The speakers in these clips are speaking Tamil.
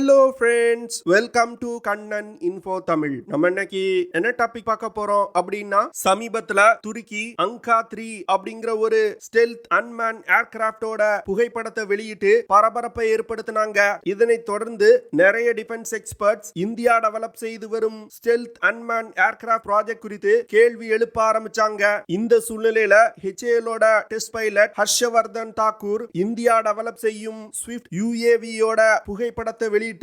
Hello friends, welcome to Kannan Info Tamil. நம்ம இன்னைக்கு என்ன டாபிக் பார்க்க போறோம் அப்படின்னா, சமீபத்துல துருக்கி அங்கா 3 அப்படிங்கிற ஒரு ஸ்டெல்த் அன்மேன் ஏர்கிராப்டோட புகைப்படத்தை வெளியிட்டு பரபரப்பை ஏற்படுத்தினாங்க. இதனை தொடர்ந்து நிறைய டிஃபென்ஸ் எக்ஸ்பர்ட்ஸ் இந்தியா டெவலப் செய்து வரும் ஸ்டெல்த் அன்மேன் ஏர்கிராப்ட் ப்ராஜெக்ட் குறித்து கேள்வி எழுப்ப ஆரம்பிச்சாங்க. இந்த சூழ்நிலையில HALோட test pilot Harshvardhan Thakur India develop செய்யும் ஸ்விஃப்ட் UAVயோட புகைப்படத்தை வெளியிட்டிருக்காரு.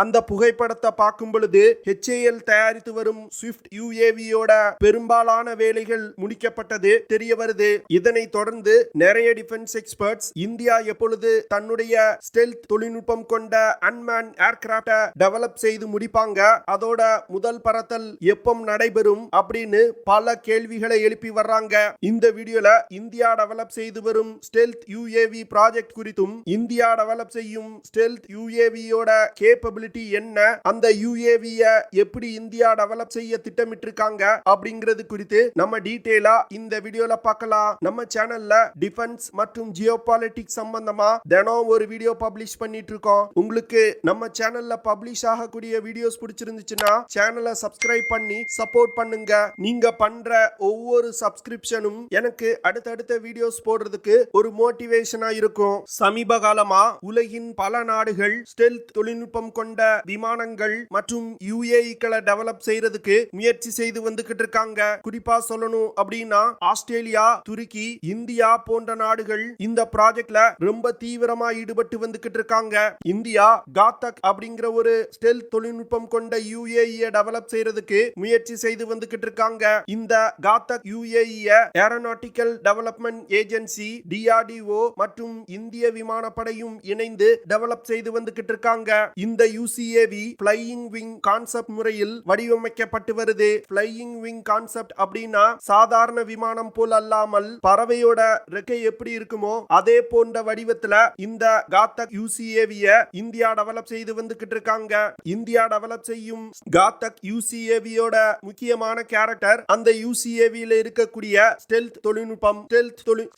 அந்த புகைப்படத்தை பார்க்கும் பொழுது HAL தயாரித்து வரும் ஸ்விஃப்ட் UAVயோட பெரும்பாலான வேலைகள் முடிக்கப்பட்டது தெரிய வருது. இதனை தொடர்ந்து நிறைய டிஃபென்ஸ் எக்ஸ்பர்ட்ஸ் இந்தியா எப்பொழுது தன்னுடைய ஸ்டெல்த் தொழில்நுட்பம் கொண்ட அன்மேன் ஏர்கிராப்ட டெவலப் செய்து முடிப்பாங்க, அதோட முதல் பறத்தல் எப்போ நடைபெறும் அப்படின்னு பல கேள்விகளை எழுப்பி வர்றாங்க. இந்த வீடியோல இந்தியா டெவலப் செய்து வரும் ஸ்டெல்த் UAV ப்ராஜெக்ட் குறித்தும் இந்தியா டெவலப் செய்யும் ஸ்டெல்த் UAVயோட கேப்பபிலிட்டி என்ன, அந்த UAV-ய எப்படி இந்தியா டெவலப் செய்ய திட்டமிட்டிருக்காங்க அப்படிங்கிறது குறித்து நம்ம டீடைலா இந்த வீடியோல பார்க்கலாம். நம்ம சேனல்ல டிஃபென்ஸ் மற்றும் ஜியோபாலிட்டிக்ஸ் சம்பந்தமா தினம் ஒரு வீடியோ பப்ளிஷ் பண்ணிட்டு இருக்கோம். உங்களுக்கு நம்ம சேனல்ல பப்ளிஷ் ஆகக்கூடிய வீடியோஸ் பிடிச்சிருந்துச்சுன்னா சேனலை சப்ஸ்கிரைப் பண்ணி சப்போர்ட் பண்ணுங்க. நீங்க பண்ற ஒவ்வொரு சப்ஸ்கிரிப்ஷனும் எனக்கு அடுத்தடுத்த வீடியோஸ் போடுறதுக்கு ஒரு மோட்டிவேஷனா இருக்கும். சமீப காலமா உலகின் பல நாடுகள் ஸ்டெல்த் தொழில்நுட்பம் கொண்ட விமானங்கள் மற்றும் UAV-களை டெவலப் செய்யறதுக்கு முயற்சி செய்து வந்துகிட்டு இருக்காங்க. குறிப்பா சொல்லணும் அப்படின்னா ஆஸ்திரேலியா, துருக்கி, இந்தியா போன்ற நாடுகள் இந்த ப்ராஜெக்ட்ல ரொம்ப தீவிரமா ஈடுபட்டு வந்துகிட்டு இருக்காங்க. இந்தியா காத்தக் அப்படிங்கிற ஒரு ஸ்டெல்த் தொழில்நுட்பம் கொண்ட UAV-யை டெவலப் செய்யறதுக்கு முயற்சி செய்து வந்துகிட்டு இருக்காங்க. இந்த காத்தக் UAV-யை ஏரோநாட்டிக்கல் டெவலப்மெண்ட் ஏஜென்சி DRDO மற்றும் இந்திய விமானப்படையும் இணைந்து டெவலப் செய்து வந்துகிட்டு இருக்காங்க. இந்த UCAV ஃப்ளையிங் விங் கான்செப்ட் முறையில் வடிவமைக்கப்பட்டு வருது. ஃப்ளையிங் விங் கான்செப்ட் அப்படின்னா சாதாரண விமானம் போல் அல்லாமல் பறவையோட ரெக்கை எப்படி இருக்குமோ அதே போன்ற வடிவத்துல இந்த காத்தக் UCAV-ய இந்தியா டெவலப் செய்து வந்துகிட்டு இருக்காங்க. இந்தியா டெவலப் செய்யும் காத்தக் UCAV-யோட முக்கியமான கேரக்டர் அந்த UCAV-ல இருக்கக்கூடிய ஸ்டெல்த் தொழில்நுட்பம்.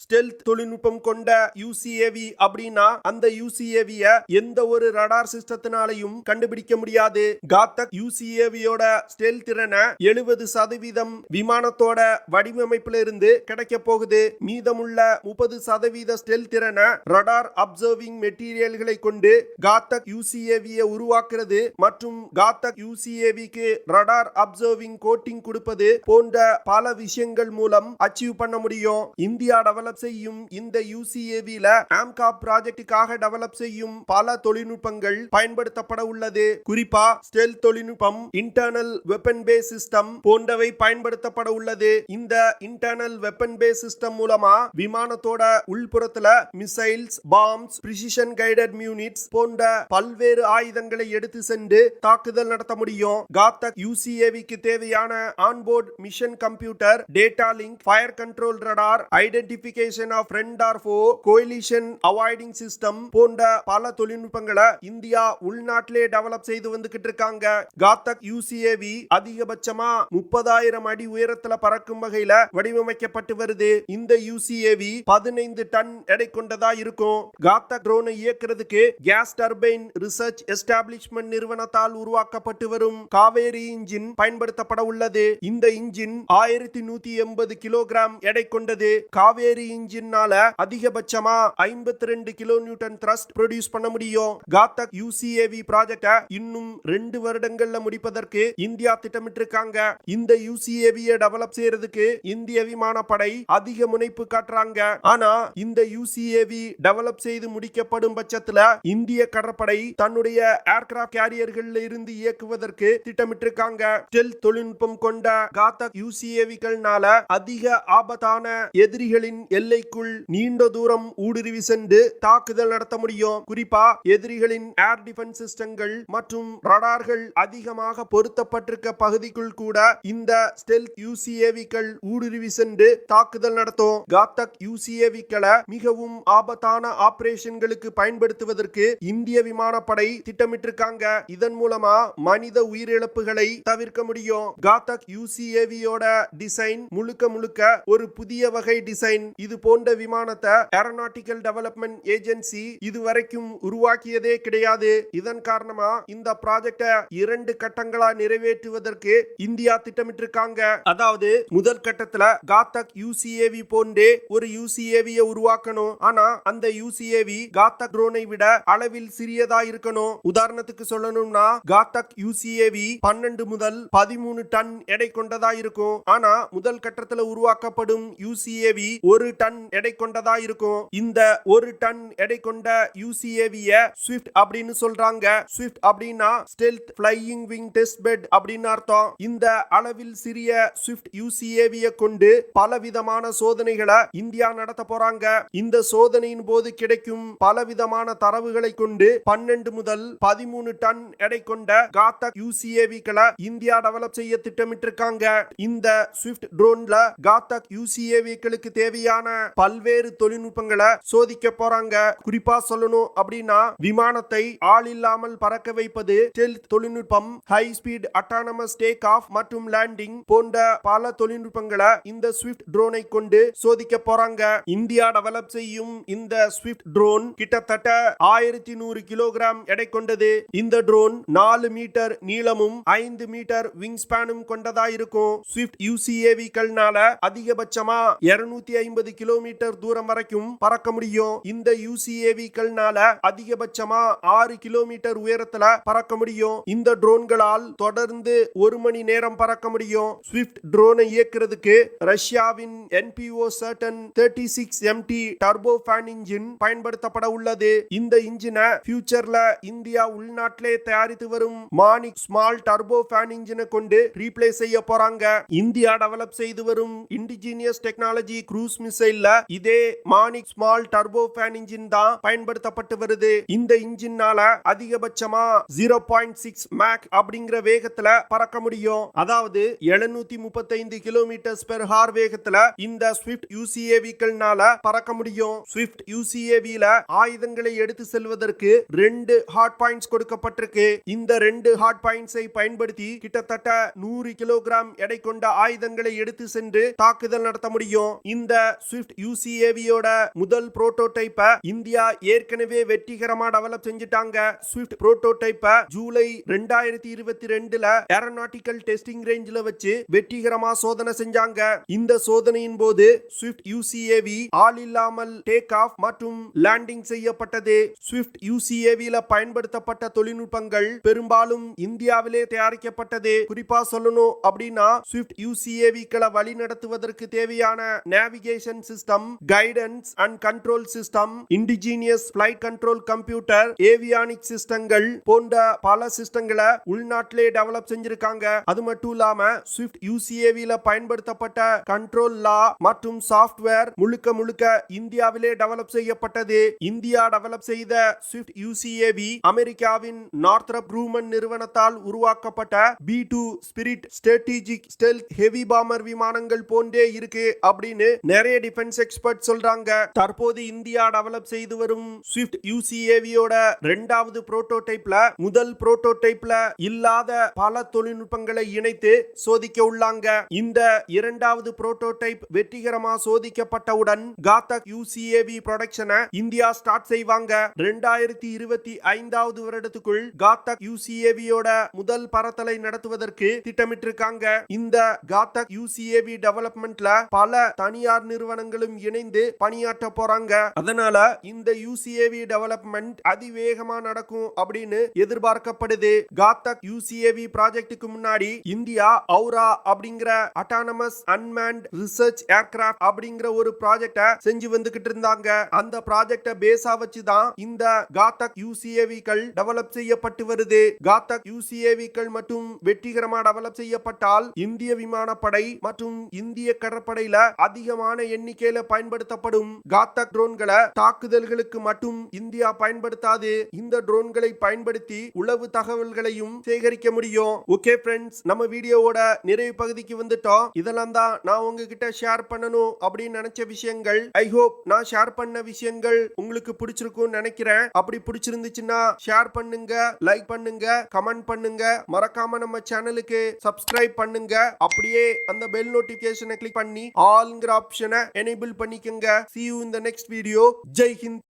ஸ்டெல்த் தொழில்நுட்பம் கொண்ட UCAV அப்படின்னா அந்த UCAV-ய எந்த ஒரு ரடார் சிஸ்டத்தினாலையும் கண்டுபிடிக்க முடியாது. காத்தக் UCAV-யோட ஸ்டெல்த் திறனை 70% விமானத்தோட வடிவமைப்புல இருந்து கிடைக்க போகுது. மீதமுள்ள 30% ஸ்டெல்த் திறனை ரடார் அப்சர்விங் மெட்டீரியல்களை கொண்டு காத்தக் UCAV-ய உருவாக்குறது மற்றும் காத்தக் UCAV-க்கு ரடார் அப்சர்விங் கோட்டிங் கொடுப்பது போன்ற பல விஷயங்கள் மூலம் அச்சீவ் பண்ண முடியும். இந்தியா டெவலப் செய்யும் இந்த UCAV-ல AMCAP ப்ராஜெக்டுக்காக டெவலப் செய்யும் பல தொழில்நுட்பங்கள் பயன்படுத்தப்பட உள்ளது. குறிப்பா ஸ்டெல்த் தொழில்நுட்பம், இன்டர்னல் வெப்பன் பேஸ் சிஸ்டம் போன்றவை பயன்படுத்தப்பட உள்ளது. இந்த இன்டர்னல் வெப்பன் பேஸ் சிஸ்டம் மூலமா விமானத்தோட உள்புறத்துல missiles, bombs, precision guided units போன்ற பல்வேறு ஆயுதங்களை எடுத்து சென்று தாக்குதல் நடத்த முடியும். காத்தக் UCAV-க்கு தேவையான onboard mission computer, data link, fire control radar, identification of friend or foe, collision avoiding system போன்ற பல தொழில்நுட்பங்களை இந்தியா உள்நாட்டிலே டெவலப் செய்து வந்துகிட்டு இருக்காங்க. காத்தக் UCAV அதிகபட்சமா 30,000 அடி உயரத்துல பறக்கும் வகையில வடிவமைக்கப்பட்டு வருது. இந்த UCAV 15 டன் எடை கொண்டதா இருக்கும். காத்தக் ட்ரோனை இயக்குறதுக்கு கேஸ் டர்பைன் ரிசர்ச் எஸ்டாப்ளிஷ்மெண்ட் நிறுவனத்தால் உருவாக்கப்பட்டு வரும் காவேரி இன்ஜின் பயன்படுத்தப்பட உள்ளது. இந்த இன்ஜின் 1180 கிலோகிராம் எடை கொண்டது. காவேரி இன்ஜின்னால அதிகபட்சமா 52 கிலோ நியூட்டன் த்ரஸ்ட் ப்ரொடியூஸ் பண்ண முடியும். காத்தக் UCAV ப்ராஜெக்ட இன்னும் 2 வருடங்கள்ல முடிப்பதற்கு இந்தியா திட்டமிட்டிருக்காங்க. இந்த UCAV-ய டெவலப் செய்யறதுக்கு இந்திய விமானப்படை அதிக முனைப்பு காட்டுறாங்க. ஆனா இந்த UCAV டெவலப் செய்து முடிக்கப்படும் பட்சத்துல இந்திய கடற்படை தன்னுடைய ஏர்கிராப்ட் கேரியர்கள்ல இருந்து இயக்குவதற்கு திட்டமிட்டிருக்காங்க. ஸ்டெல்த் தொழில்நுட்பம் கொண்ட காத்தக் UCAV-கள்னால அதிக ஆபத்தான எதிரிகளின் எல்லைக்குள் நீண்ட தூரம் ஊடுருவி சென்று தாக்குதல் நடத்த முடியும். குறிப்பா எதிரிகளின் ஏர் டிஃபென்ஸ் சிஸ்டங்கள் மற்றும் ரடார்கள் அதிகமாக பொருத்தப்பட்டிருக்க பகுதிக்குள் கூட இந்த ஸ்டெல்த் UCAV-கள் ஊடுருவி சென்று தாக்குதல் நடத்தும். காத்தக் UCAV-களை மிகவும் ஆபத்தான ஆபரேஷன்களுக்கு பயன்படுத்துவதற்கு இந்திய விமானப்படை திட்டமிட்டிருக்காங்க. இதன் மூலமா மனித உயிரிழப்புகளை தவிர்க்க முடியும். காத்தக் UCAV-யோட டிசைன் முழுக்க ஒரு புதிய வகை டிசைன். இது போன்ற விமானத்தை ஏரோநாட்டிக்கல் டெவலப்மெண்ட் ஏஜென்சி இதுவரைக்கும் உருவாக்கியதே கிடையாது. உள்ளது. இதன் காரணமா இந்த ப்ராஜெக்ட 2 கட்டங்களா நிறைவேற்றுவதற்கு இந்தியா திட்டமிட்டிருக்காங்க. அதாவது முதல் கட்டத்துல காத்தக் UCAV போன்றே ஒரு UCAV உருவாக்கணும். ஆனா அந்த UCAV காத்தக் ட்ரோனை விட அளவில் சிறியதா இருக்கணும். உதாரணத்துக்கு சொல்லணும்னா காத்தக் UCAV 12 முதல் 13 டன் எடை கொண்டதா இருக்கும். ஆனா முதல் கட்டத்துல உருவாக்கப்படும் UCAV 1 டன் எடை கொண்டதா இருக்கும். இந்த 1 டன் எடை கொண்ட UCAV ஸ்விஃப்ட் அப்படின்னு சொல்றாங்க. ஸ்விஃப்ட் அப்படின்னா stealth flying wing test bed அப்படின்னு அர்த்தம். இந்த அளவில் சிறிய ஸ்விஃப்ட் UCAV கொண்டு பலவிதமான சோதனைகளை இந்தியா நடத்த போறாங்க. இந்த சோதனையின் போது கிடைக்கும் பலவிதமான தரவுகளை கொண்டு 12 முதல் 13 டன் எடை கொண்ட காத்தக் UCAV-களை இந்தியா டெவலப் செய்ய திட்டமிட்டிருக்காங்க. இந்த ஸ்விஃப்ட் ட்ரோன்ல காத்தக் UCAV-களுக்கு தேவையான பல்வேறு தொழில்நுட்பங்களை சோதிக்க போறாங்க. குறிப்பா சொல்லணும் அப்படின்னா விமானத்தை ஆள் இல்லாமல் பறக்க வைப்பது, ஸ்டெல்த் தொழில்நுட்பம், high speed autonomous take off மற்றும் லேண்டிங் போன்ற பல தொழில்நுட்பங்களை இந்த ஸ்விஃப்ட் ட்ரோனை கொண்டு சோதிக்க போறாங்க. இந்தியா டெவலப் செய்யும் இந்த ஸ்விஃப்ட் ட்ரோன் கிட்டத்தட்ட 1100 கிலோகிராம் எடை கொண்டது. இந்த ட்ரோன் 4 மீட்டர் நீளமும் 5 மீட்டர் விங் ஸ்பேனும் கொண்டதா இருக்கும். ஸ்விஃப்ட் UCAV-கள்னால அதிகபட்சமா 250 கிலோமீட்டர் தூரம் வரைக்கும் பறக்க முடியும். இந்த UCAV-கள்னால அதிகபட்சமா 6 கிலோமீட்டர் உயரத்துல பறக்க முடியும். இந்த ட்ரோன்களால் தொடர்ந்து 1 மணி நேரம் பறக்க முடியும். ஸ்விஃப்ட் ட்ரோனை இயக்குறதுக்கு ரஷ்யாவின் NPO Saturn 36MT turbo fan engine பயன்படுத்தப்பட உள்ளது. இந்த இன்ஜினை ஃபியூச்சர்ல இந்தியா உள்நாட்டிலே தயாரித்து வரும் மானிக் ஸ்மால் டர்போ ஃபேன் இன்ஜினை கொண்டு ரீப்ளேஸ் செய்ய போறாங்க. இந்தியா டெவலப் செய்து வரும் இண்டிஜினியஸ் டெக்னாலஜி க்ரூஸ் மிசைல்ல இதே Manik small turbo fan engine தான் பயன்படுத்தப்பட்டு வருது. இந்த இன்ஜினால அதிகபட்சமா 0.6 மேக் அப்படிங்கிற வேகத்துல பறக்க முடியும். அதாவது 735 கிலோமீட்டர் பெர் ஹார் வேகத்துல இந்த ஸ்விஃப்ட் UCAV-கள்னால பறக்க முடியும். ஸ்விஃப்ட் UCAV-ல ஆயுதங்களை எடுத்து செல்வதற்கு 2 ஹார்ட் பாயிண்ட்ஸ் கொடுக்கப்பட்டிருக்கு. இந்த 2 ஹார்ட் பாயிண்ட்ஸை பயன்படுத்தி கிட்டத்தட்ட 100 கிலோகிராம் எடை கொண்ட ஆயுதங்களை எடுத்து சென்று தாக்குதல் நடத்த முடியும். இந்த ஸ்விஃப்ட் UCAV-யோட முதல் புரோட்டோடைப்பை இந்தியா ஏற்கனவே வெற்றிகரமா டெவலப் செஞ்சிட்டாங்க. ஸ்விஃப்ட் புரோட்டோடைப்பை ஜூலை 2022ல ஏரோநாட்டிக்கல் டெஸ்டிங் ரேஞ்சில வச்சு வெற்றிகரமா சோதனை செஞ்சாங்க. இந்த சோதனையின் போது ஸ்விஃப்ட் UCAV ஆள் இல்லாமல் டேக் ஆஃப் மற்றும் லேண்டிங் செய்யப்பட்டது. ஸ்விஃப்ட் UCAV-ல பயன்படுத்தப்பட்ட தொழில்நுட்பங்கள் பெரும்பாலும் இந்தியாவிலே தயாரிக்கப்பட்டது. குறிப்பா சொல்லணும் அப்படின்னா ஸ்விஃப்ட் UCAV-களை வழி நடத்துவதற்கு தேவையான navigation system, guidance and control system, indigenous flight control computer, avionic சிஸ்டங்கள் போன்ற பல சிஸ்டங்களை உள்நாட்டிலே டெவலப் செஞ்சிருக்காங்க. அது மட்டும் இல்லாம ஸ்விஃப்ட் UCAV-ல பயன்படுத்தப்பட்ட கண்ட்ரோல் லா மற்றும் சாஃப்ட்வேர் முழுக்க முழுக்க இந்தியாவிலே டெவலப் செய்யப்பட்டது. இந்தியா டெவலப் செய்த ஸ்விஃப்ட் UCAV அமெரிக்காவின் நார்த்ரப் க்ரூமன் நிறுவனத்தால் உருவாக்கப்பட்ட B2 spirit strategic stealth heavy bomber விமானங்கள் போன்றே இருக்கு அப்படின்னு நிறைய டிஃபென்ஸ் எக்ஸ்பர்ட் சொல்றாங்க. தற்போது இந்தியா டெவலப் செய்து வரும் ஸ்விஃப்ட் UCAV-யோட 2வது புரோட்டோடைப்ல முதல் புரோட்டோடைப்ல இல்லாத பல தொழில்நுட்பங்களை இணைத்து சோதிக்க உள்ளாங்க. இந்த 2வது புரோட்டோடைப் வெற்றிகரமா சோதிக்கப்பட்டவுடன் காத்தக் UCAV ப்ரொடக்ஷனை இந்தியா ஸ்டார்ட் செய்வாங்க. 2025வது வருடத்துக்குள் காத்தக் UCAV-யோட முதல் பறத்தலை நடத்துவதற்கு திட்டமிட்டிருக்காங்க. இந்த காத்தக் UCAV டெவலப்மெண்ட்ல பல தனியார் நிறுவனங்களும் இணைந்து பணியாற்ற போறாங்க. அதனால இந்த UCAV டெவலப்மெண்ட் அதிவேகமா நடக்கும் அப்படின்னு எதிர்பார்க்கப்படுது. காத்தக் UCAV ப்ராஜெக்ட்டுக்கு முன்னாடி இந்தியா அவுரா அப்படிங்கிற அட்டானமஸ் அன்மேன்ட் ரிசர்ச் ஏர்கிராஃப்ட் அப்படிங்கிற ஒரு ப்ராஜெக்ட செஞ்சு வந்துகிட்டு இருந்தாங்க. அந்த ப்ராஜெக்ட பேஸா வச்சு தான் இந்த காத்தக் UCAV-கள் டெவலப் செய்யப்பட்டு வருது. காத்தக் UCAV-கள் மட்டும் வெற்றிகரமா டெவலப் செய்யப்பட்டால் இந்திய விமானப்படை மற்றும் இந்திய கடற்படையில அதிகமான எண்ணிக்கையில பயன்படுத்தப்படும் காத்தக் ட்ரோன்களை தாக்குதல்களுக்கு மட்டும் இந்தியா பயன்படுத்தாது. இந்த ட்ரோன்களை பயன்படுத்தி உளவு தகவல்களையும் சேகரிக்க முடியும். ஓகே ஃப்ரெண்ட்ஸ், நம்ம வீடியோவோட நிறைவு பகுதிக்கு வந்துட்டோம். இதெல்லாம் தான் நான் உங்ககிட்ட ஷேர் பண்ணணும் அப்படின்னு நினைச்ச விஷயங்கள். ஐ ஹோப் நான் ஷேர் பண்ண விஷயங்கள் உங்களுக்கு பிடிச்சிருக்கும்னு நினைக்கிறேன். அப்படி பிடிச்சிருந்துச்சுன்னா ஷேர் பண்ணுங்க, லைக் பண்ணுங்க, கமெண்ட் பண்ணுங்க. மறக்காம நம்ம சேனலுக்கு சப்ஸ்கிரைப் பண்ணுங்க. அப்படியே அந்த பெல் நோட்டிபிகேஷனை கிளிக் பண்ணி ஆல்ங்கிற ஆப்ஷனை எனேபிள் பண்ணிக்கங்க. See you in the next video. Jai Hind.